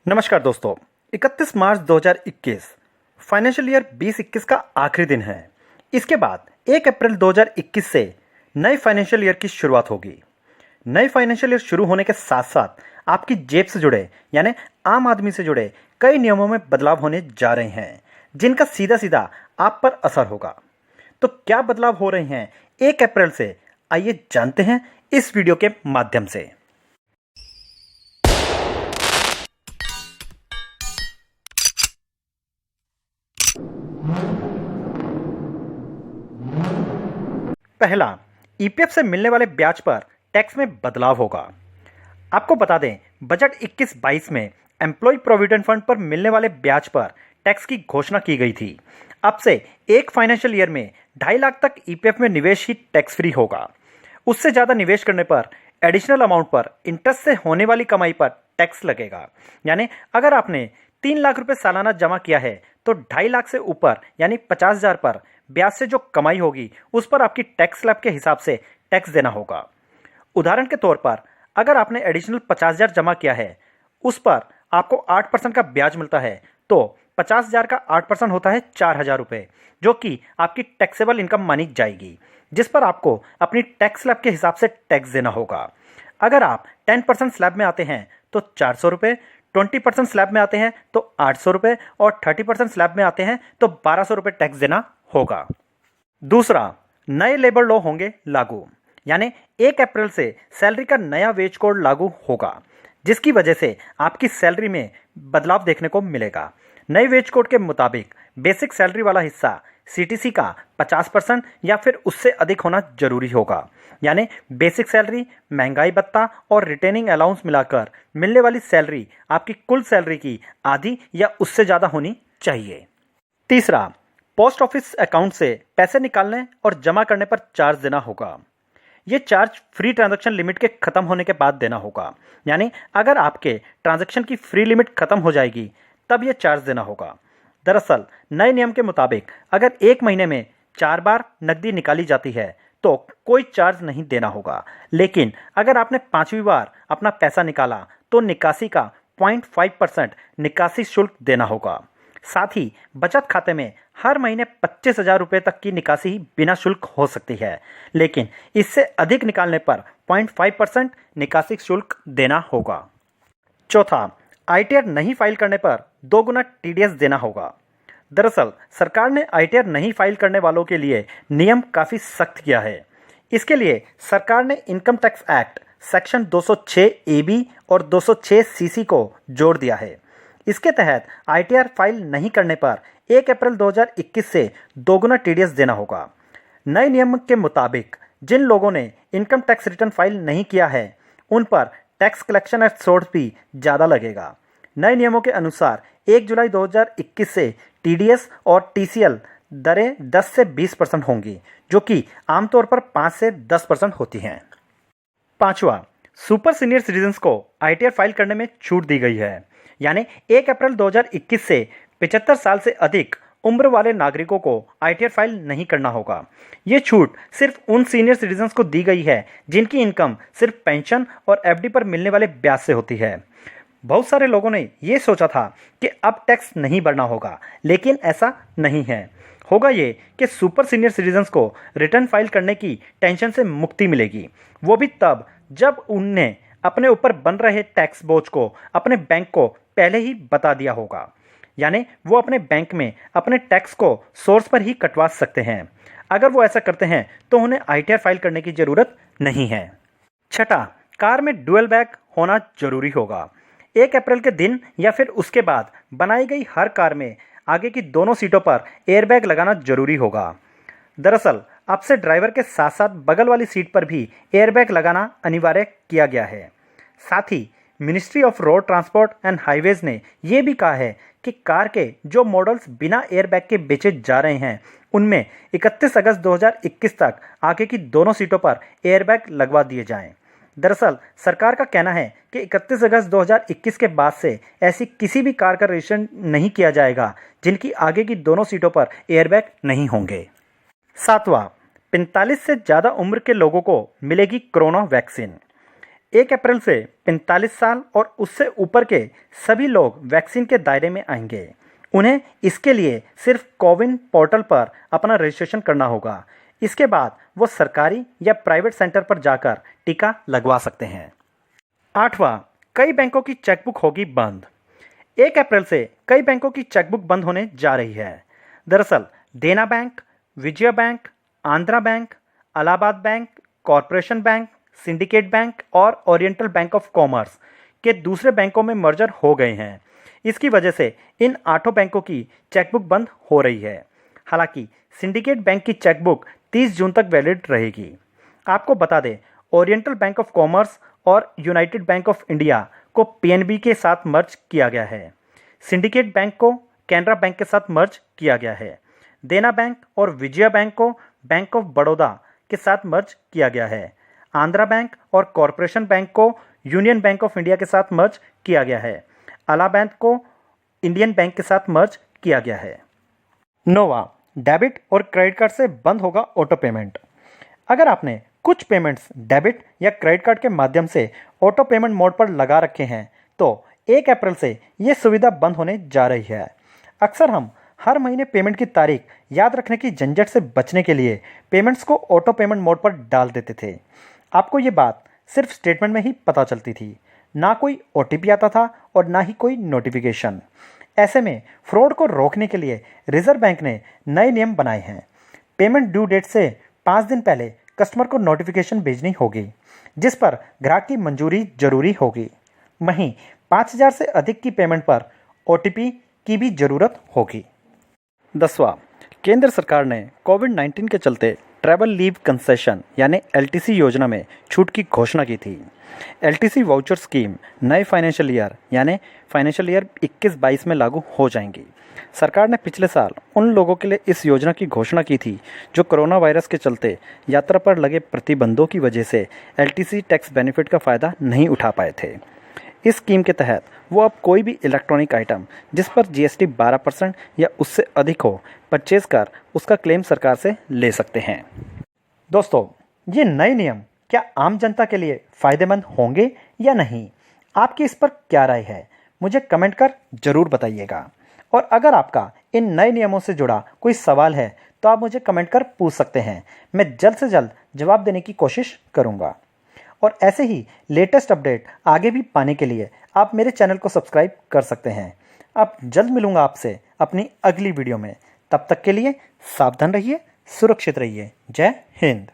नमस्कार दोस्तों, 31 मार्च 2021 financial year 2021 का आखिरी दिन है। इसके बाद 1 अप्रैल 2021 से नए फाइनेंशियल ईयर की शुरुआत होगी। नए फाइनेंशियल ईयर शुरू होने के साथ साथ आपकी जेब से जुड़े यानी आम आदमी से जुड़े कई नियमों में बदलाव होने जा रहे हैं, जिनका सीधा सीधा आप पर असर होगा। तो क्या बदलाव हो रहे हैं 1 अप्रैल से, आइए जानते हैं इस वीडियो के माध्यम से। पहला, ईपीएफ से मिलने वाले ब्याज पर टैक्स में बदलाव होगा। आपको बता दें, बजट 21-22 में एम्प्लॉय प्रोविडेंट फंड पर मिलने वाले ब्याज पर टैक्स की घोषणा की गई थी। अब से एक फाइनेंशियल ईयर में 2.5 लाख तक ईपीएफ में निवेश ही टैक्स फ्री होगा। उससे ज़्यादा निवेश करने पर एडिशनल अमाउंट पर इंटरेस्ट से होने वाली कमाई पर टैक्स लगेगा। यानी अगर आपने 3 लाख रुपए सालाना जमा किया है तो 2.5 लाख से ऊपर यानी 50,000 पर ब्याज से जो कमाई होगी उस पर आपकी टैक्स स्लैब के हिसाब से टैक्स देना होगा। उदाहरण के तौर पर अगर आपने एडिशनल 50,000 जमा किया है, उस पर आपको 8% का ब्याज मिलता है, तो 50,000 का 8% होता है 4,000 रुपये, जो कि आपकी टैक्सेबल इनकम मानी जाएगी, जिस पर आपको अपनी टैक्स स्लैब के हिसाब से टैक्स देना होगा। अगर आप 10% स्लैब में आते हैं तो 400 रुपये, 20% स्लैब में आते हैं तो 800 रुपये और 30% स्लैब में आते हैं तो 1,200 रुपये टैक्स देना होगा। दूसरा, नए लेबर लॉ होंगे लागू, यानी 1 अप्रैल से सैलरी का नया वेज कोड लागू होगा, जिसकी वजह से आपकी सैलरी में बदलाव देखने को मिलेगा। नए वेज कोड के मुताबिक बेसिक सैलरी वाला हिस्सा सीटीसी का 50% या फिर उससे अधिक होना जरूरी होगा। यानी बेसिक सैलरी, महंगाई भत्ता और रिटेनिंग अलाउंस मिलाकर मिलने वाली सैलरी आपकी कुल सैलरी की आधी या उससे ज़्यादा होनी चाहिए। तीसरा, पोस्ट ऑफिस अकाउंट से पैसे निकालने और जमा करने पर चार्ज देना होगा। ये चार्ज फ्री ट्रांजैक्शन लिमिट के खत्म होने के बाद देना होगा। यानी अगर आपके ट्रांजैक्शन की फ्री लिमिट खत्म हो जाएगी तब ये चार्ज देना होगा। दरअसल नए नियम के मुताबिक अगर 1 महीने में 4 बार नकदी निकाली जाती है तो कोई चार्ज नहीं देना होगा, लेकिन अगर आपने 5वीं बार अपना पैसा निकाला तो निकासी का 0.5% निकासी शुल्क देना होगा। साथ ही बचत खाते में हर महीने 25,000 रुपये तक की निकासी ही बिना शुल्क हो सकती है, लेकिन इससे अधिक निकालने पर 0.5% निकासी शुल्क देना होगा। चौथा, आईटीआर नहीं फाइल करने पर 2 गुना टीडीएस देना होगा। दरअसल सरकार ने आईटीआर नहीं फाइल करने वालों के लिए नियम काफ़ी सख्त किया है। इसके लिए सरकार ने income tax act section 206 AB और 206 CC को जोड़ दिया है। इसके तहत आईटीआर फाइल नहीं करने पर 1 अप्रैल 2021 से 2 गुना टीडीएस देना होगा। नए नियम के मुताबिक जिन लोगों ने इनकम टैक्स रिटर्न फाइल नहीं किया है उन पर टैक्स कलेक्शन एट सोर्स भी ज़्यादा लगेगा। नए नियमों के अनुसार 1 जुलाई 2021 से टीडीएस और टीसीएल दरें 10 से 20% होंगी, जो कि आमतौर पर 5 से 10% होती हैं। पांचवा, सुपर सीनियर सिटीजन्स को आईटीआर फाइल करने में छूट दी गई है। यानी 1 अप्रैल 2021 से 75 साल से अधिक उम्र वाले नागरिकों को आईटीआर फाइल नहीं करना होगा। ये छूट सिर्फ उन सीनियर सिटीजन्स को दी गई है जिनकी इनकम सिर्फ पेंशन और एफडी पर मिलने वाले ब्याज से होती है। बहुत सारे लोगों ने ये सोचा था कि अब टैक्स नहीं भरना होगा, लेकिन ऐसा नहीं है। होगा ये कि सुपर सीनियर सिटीजन्स को रिटर्न फाइल करने की टेंशन से मुक्ति मिलेगी, वो भी तब जब उन्हें अपने ऊपर बन रहे टैक्स बोझ को अपने बैंक को पहले ही बता दिया होगा। यानी वो अपने बैंक में अपने टैक्स को सोर्स पर ही कटवा सकते हैं। अगर वो ऐसा करते हैं तो उन्हें आईटीआर फाइल करने की ज़रूरत नहीं है। छठा, कार में डुअल बैग होना जरूरी होगा। 1 अप्रैल के दिन या फिर उसके बाद बनाई गई हर कार में आगे की दोनों सीटों पर एयरबैग लगाना जरूरी होगा। दरअसल अब से ड्राइवर के साथ साथ बगल वाली सीट पर भी एयरबैग लगाना अनिवार्य किया गया है। साथ ही ministry of road transport and highways ने यह भी कहा है कि कार के जो मॉडल्स बिना एयरबैग के बेचे जा रहे हैं उनमें 31 अगस्त 2021 तक आगे की दोनों सीटों पर एयरबैग लगवा दिए जाएं। दरअसल सरकार का कहना है कि 31 अगस्त 2021 के बाद से ऐसी किसी भी कार का रजिस्ट्रेशन नहीं किया जाएगा जिनकी आगे की दोनों सीटों पर एयरबैग नहीं होंगे। सातवां, 45 से ज़्यादा उम्र के लोगों को मिलेगी कोरोना वैक्सीन। 1 अप्रैल से 45 साल और उससे ऊपर के सभी लोग वैक्सीन के दायरे में आएंगे। उन्हें इसके लिए सिर्फ कोविन पोर्टल पर अपना रजिस्ट्रेशन करना होगा। इसके बाद वो सरकारी या प्राइवेट सेंटर पर जाकर टीका लगवा सकते हैं। 8वां, कई बैंकों की चेकबुक होगी बंद। 1 अप्रैल से कई बैंकों की चेकबुक बंद होने जा रही है। दरअसल देना bank, Vijaya bank, Andhra bank, Allahabad bank, corporation bank, syndicate bank और ओरिएंटल बैंक ऑफ कॉमर्स के दूसरे बैंकों में मर्जर हो गए हैं। इसकी वजह से इन 8 बैंकों की चेकबुक बंद हो रही है। हालांकि सिंडिकेट बैंक की चेकबुक 30 जून तक वैलिड रहेगी। आपको बता दें, ओरिएंटल बैंक ऑफ कॉमर्स और यूनाइटेड बैंक ऑफ इंडिया को पीएनबी के साथ मर्ज किया गया है। सिंडिकेट बैंक को कैनरा बैंक के साथ मर्ज किया गया है। देना बैंक और विजया बैंक को बैंक ऑफ बड़ौदा के साथ मर्ज किया गया है। आंध्रा बैंक और कॉरपोरेशन बैंक को यूनियन बैंक ऑफ इंडिया के साथ मर्ज किया गया है। इलाहाबाद को इंडियन बैंक के साथ मर्ज किया गया है। 9वां, डेबिट और क्रेडिट कार्ड से बंद होगा ऑटो पेमेंट। अगर आपने कुछ पेमेंट्स डेबिट या क्रेडिट कार्ड के माध्यम से ऑटो पेमेंट मोड पर लगा रखे हैं तो 1 अप्रैल से ये सुविधा बंद होने जा रही है। अक्सर हम हर महीने पेमेंट की तारीख याद रखने की झंझट से बचने के लिए पेमेंट्स को ऑटो पेमेंट मोड पर डाल देते थे। आपको ये बात सिर्फ स्टेटमेंट में ही पता चलती थी, ना कोई ओटीपी आता था और ना ही कोई नोटिफिकेशन। ऐसे में फ्रॉड को रोकने के लिए रिजर्व बैंक ने नए नियम बनाए हैं। पेमेंट ड्यू डेट से 5 दिन पहले कस्टमर को नोटिफिकेशन भेजनी होगी, जिस पर ग्राहक की मंजूरी जरूरी होगी। वहीं 5,000 से अधिक की पेमेंट पर ओटीपी की भी जरूरत होगी। 10वां, केंद्र सरकार ने कोविड-19 के चलते ट्रैवल लीव कंसेशन यानी एलटीसी योजना में छूट की घोषणा की थी। एलटीसी वाउचर स्कीम नए फाइनेंशियल ईयर यानी फाइनेंशियल ईयर 21-22 में लागू हो जाएंगी। सरकार ने पिछले साल उन लोगों के लिए इस योजना की घोषणा की थी जो कोरोना वायरस के चलते यात्रा पर लगे प्रतिबंधों की वजह से एलटीसी टैक्स बेनिफिट का फ़ायदा नहीं उठा पाए थे। इस स्कीम के तहत वो अब कोई भी इलेक्ट्रॉनिक आइटम जिस पर जीएसटी 12% या उससे अधिक हो परचेज कर उसका क्लेम सरकार से ले सकते हैं। दोस्तों, ये नए नियम क्या आम जनता के लिए फ़ायदेमंद होंगे या नहीं? आपकी इस पर क्या राय है? मुझे कमेंट कर ज़रूर बताइएगा। और अगर आपका इन नए नियमों से जुड़ा कोई सवाल है तो आप मुझे कमेंट कर पूछ सकते हैं। मैं जल्द से जल्द जवाब देने की कोशिश करूँगा। और ऐसे ही लेटेस्ट अपडेट आगे भी पाने के लिए आप मेरे चैनल को सब्सक्राइब कर सकते हैं। अब जल्द मिलूंगा आपसे अपनी अगली वीडियो में। तब तक के लिए सावधान रहिए, सुरक्षित रहिए। जय हिंद।